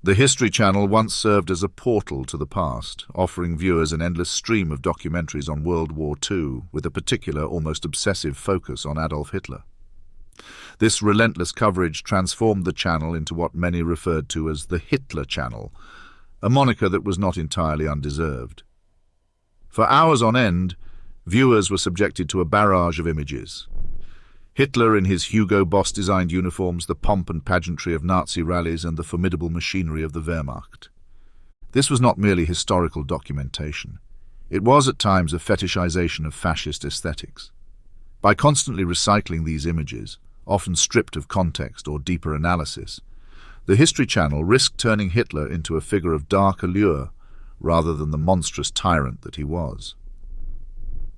The History Channel once served as a portal to the past, offering viewers an endless stream of documentaries on World War II, with a particular, almost obsessive focus on Adolf Hitler. This relentless coverage transformed the channel into what many referred to as the Hitler Channel, a moniker that was not entirely undeserved. For hours on end, viewers were subjected to a barrage of images. Hitler in his Hugo Boss-designed uniforms, the pomp and pageantry of Nazi rallies, and the formidable machinery of the Wehrmacht. This was not merely historical documentation. It was at times a fetishization of fascist aesthetics. By constantly recycling these images, often stripped of context or deeper analysis, the History Channel risked turning Hitler into a figure of dark allure rather than the monstrous tyrant that he was.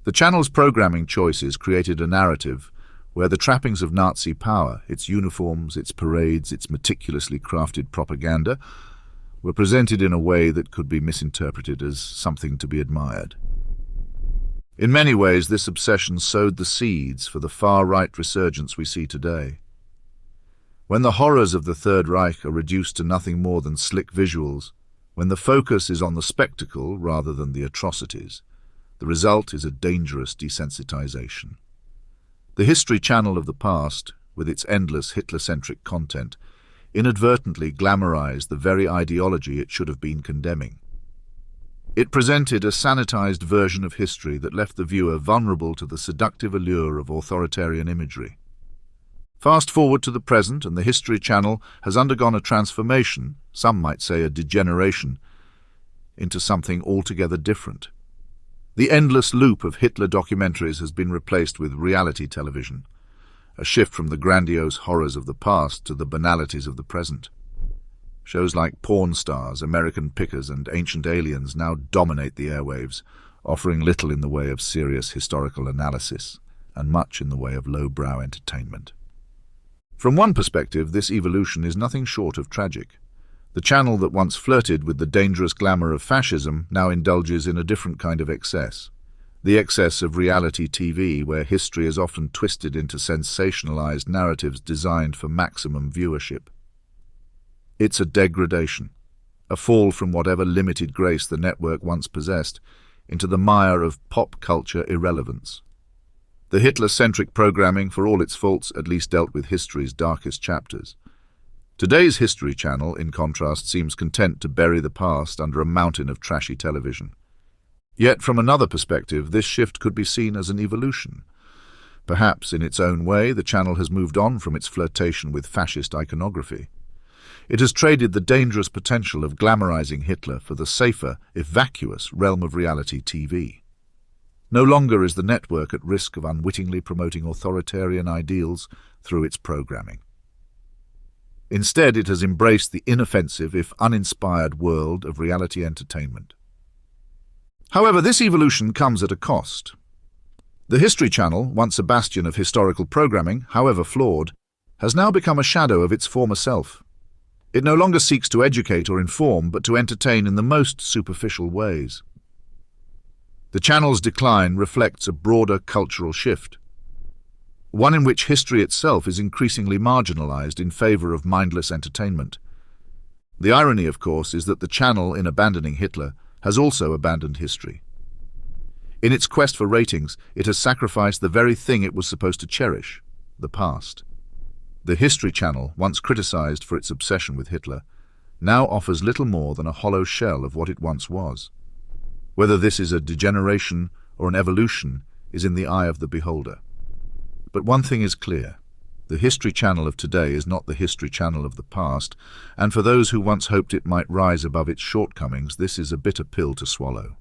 The channel's programming choices created a narrative where the trappings of Nazi power, its uniforms, its parades, its meticulously crafted propaganda, were presented in a way that could be misinterpreted as something to be admired. In many ways, this obsession sowed the seeds for the far-right resurgence we see today. When the horrors of the Third Reich are reduced to nothing more than slick visuals, when the focus is on the spectacle rather than the atrocities, the result is a dangerous desensitization. The History Channel of the past, with its endless Hitler-centric content, inadvertently glamorized the very ideology it should have been condemning. It presented a sanitized version of history that left the viewer vulnerable to the seductive allure of authoritarian imagery. Fast forward to the present, and the History Channel has undergone a transformation, some might say a degeneration, into something altogether different. The endless loop of Hitler documentaries has been replaced with reality television, a shift from the grandiose horrors of the past to the banalities of the present. Shows like Porn Stars, American Pickers, and Ancient Aliens now dominate the airwaves, offering little in the way of serious historical analysis and much in the way of lowbrow entertainment. From one perspective, this evolution is nothing short of tragic. The channel that once flirted with the dangerous glamour of fascism now indulges in a different kind of excess. The excess of reality TV, where history is often twisted into sensationalized narratives designed for maximum viewership. It's a degradation, a fall from whatever limited grace the network once possessed into the mire of pop culture irrelevance. The Hitler-centric programming, for all its faults, at least dealt with history's darkest chapters. Today's History Channel, in contrast, seems content to bury the past under a mountain of trashy television. Yet, from another perspective, this shift could be seen as an evolution. Perhaps, in its own way, the channel has moved on from its flirtation with fascist iconography. It has traded the dangerous potential of glamorizing Hitler for the safer, if vacuous, realm of reality TV. No longer is the network at risk of unwittingly promoting authoritarian ideals through its programming. Instead, it has embraced the inoffensive, if uninspired, world of reality entertainment. However, this evolution comes at a cost. The History Channel, once a bastion of historical programming, however flawed, has now become a shadow of its former self. It no longer seeks to educate or inform, but to entertain in the most superficial ways. The channel's decline reflects a broader cultural shift, one in which history itself is increasingly marginalized in favor of mindless entertainment. The irony, of course, is that the channel, in abandoning Hitler, has also abandoned history. In its quest for ratings, it has sacrificed the very thing it was supposed to cherish, the past. The History Channel, once criticized for its obsession with Hitler, now offers little more than a hollow shell of what it once was. Whether this is a degeneration or an evolution is in the eye of the beholder. But one thing is clear. The History Channel of today is not the History Channel of the past, and for those who once hoped it might rise above its shortcomings, this is a bitter pill to swallow.